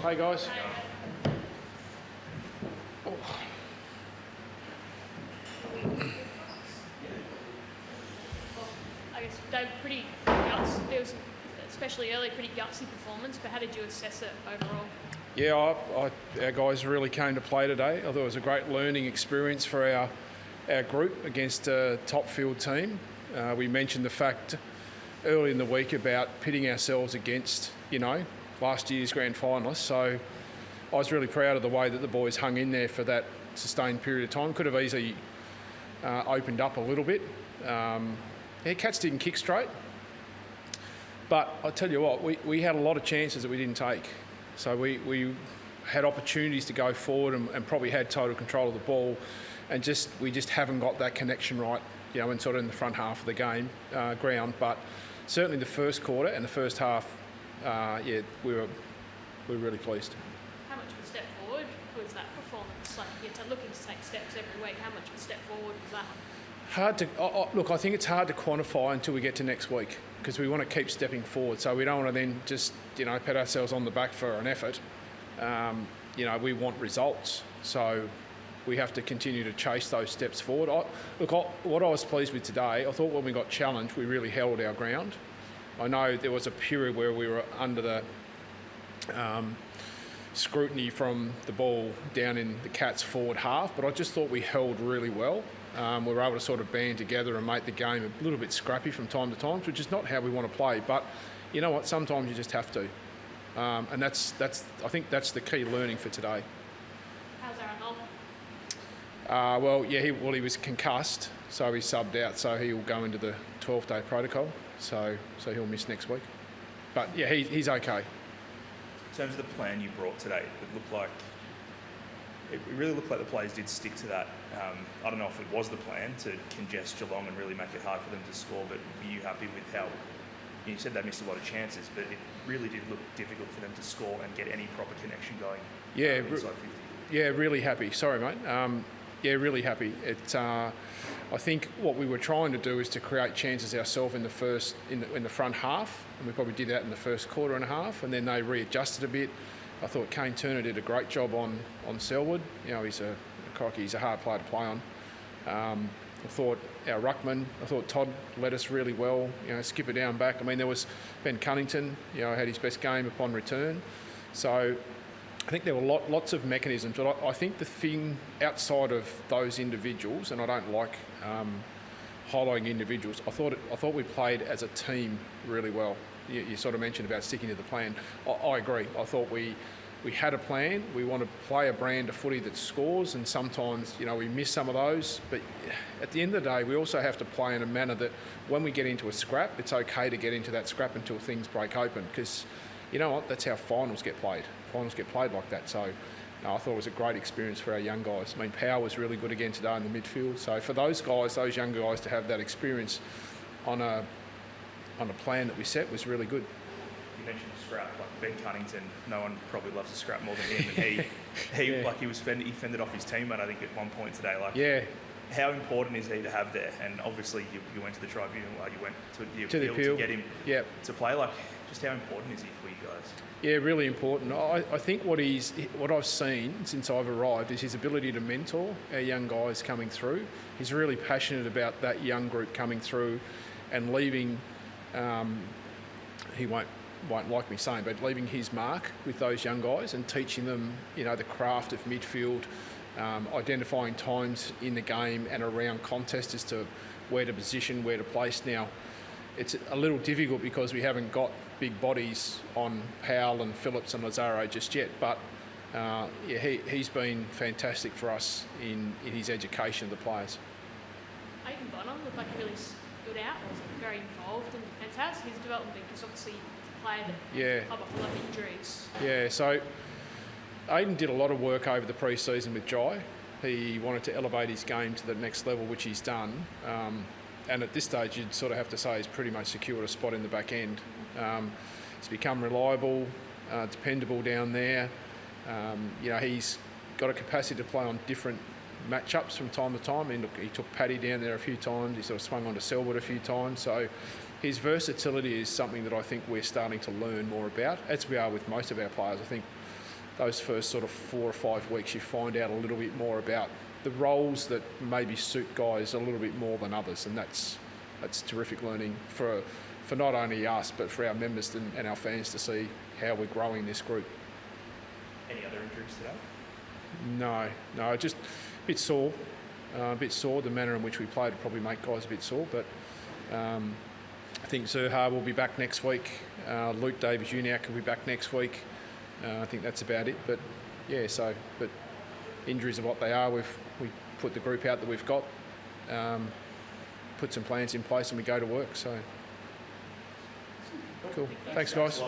Hey guys. I guess Dave, pretty guts. It was especially early, pretty gutsy performance. But how did you assess it overall? Yeah, our guys really came to play today. I thought it was a great learning experience for our group against a top field team. We mentioned the fact early in the week about pitting ourselves against, last year's grand finalists. So I was really proud of the way that the boys hung in there for that sustained period of time. Could have easily opened up a little bit. Cats didn't kick straight. But I tell you what, we had a lot of chances that we didn't take. So we had opportunities to go forward and probably had total control of the ball, and we just haven't got that connection right, and sort of in the front half of the game ground. But certainly the first quarter and the first half, we were really pleased. How much of a step forward was that performance? Like you're looking to take steps every week. How much of a step forward was that? Hard to look. I think it's hard to quantify until we get to next week, because we want to keep stepping forward. So we don't want to then just pat ourselves on the back for an effort. We want results. So we have to continue to chase those steps forward. What I was pleased with today, I thought when we got challenged, we really held our ground. I know there was a period where we were under the scrutiny from the ball down in the Cats' forward half, but I just thought we held really well. We were able to sort of band together and make the game a little bit scrappy from time to time, which is not how we want to play. But you know what? Sometimes you just have to, and that's I think that's the key learning for today. How's Aaron on? He was concussed, so he subbed out. So he'll go into the 12-day protocol. So he'll miss next week. But yeah, he's okay. In terms of the plan you brought today, it really looked like the players did stick to that. I don't know if it was the plan to congest Geelong and really make it hard for them to score, but were you happy with how, you said they missed a lot of chances, but it really did look difficult for them to score and get any proper connection going? Yeah, inside 50. Yeah, really happy. Sorry, mate. Really happy. I think what we were trying to do is to create chances ourselves in the front half, and we probably did that in the first quarter and a half, and then they readjusted a bit. I thought Kane Turner did a great job on Selwood. He's a hard player to play on. I thought our ruckman, Todd led us really well. Skipper down back. I mean, there was Ben Cunnington. Had his best game upon return. So I think there were lots of mechanisms. But I think the thing outside of those individuals, and I don't like highlighting individuals, I thought we played as a team really well. You sort of mentioned about sticking to the plan. I agree. I thought we had a plan. We want to play a brand of footy that scores, and sometimes we miss some of those. But at the end of the day, we also have to play in a manner that when we get into a scrap, it's okay to get into that scrap until things break open, because you know what? That's how finals get played. Finals get played like that. So I thought it was a great experience for our young guys. I mean, Power was really good again today in the midfield. So for those young guys to have that experience on a plan that we set was really good. You mentioned scrap, like Ben Cunnington. No one probably loves to scrap more than him, and he fended off his teammate, I think, at one point today. How important is he to have there? And obviously you went to the tribunal, you went to the appeal to get him to play. Just how important is he for you guys? Yeah, really important. I think what I've seen since I've arrived is his ability to mentor our young guys coming through. He's really passionate about that young group coming through and leaving. He won't like me saying, but leaving his mark with those young guys and teaching them, the craft of midfield, identifying times in the game and around contest as to where to position, where to place. Now, it's a little difficult because we haven't got big bodies on Powell and Phillips and Lazaro just yet, but he's been fantastic for us in his education of the players. Aidan Bonham looked like he really stood out, was very involved in defence. How's his development been? Because obviously he's a player that come off a lot of injuries. Yeah, so Aidan did a lot of work over the pre-season with Jai. He wanted to elevate his game to the next level, which he's done. And at this stage, you'd sort of have to say he's pretty much secured a spot in the back end. He's become reliable, dependable down there. He's got a capacity to play on different matchups from time to time. He took Paddy down there a few times. He sort of swung onto Selwood a few times. So his versatility is something that I think we're starting to learn more about, as we are with most of our players. I think those first sort of 4 or 5 weeks, you find out a little bit more about the roles that maybe suit guys a little bit more than others, and that's terrific learning for not only us but for our members and our fans to see how we're growing this group. Any other injuries today? No, just a bit sore. The manner in which we played would probably make guys a bit sore, but I think Zerha will be back next week. Luke Davies-Uniacke will be back next week. I think that's about it. But yeah, but injuries are what they are. We put the group out that we've got, put some plans in place, and we go to work. So cool. Thanks guys.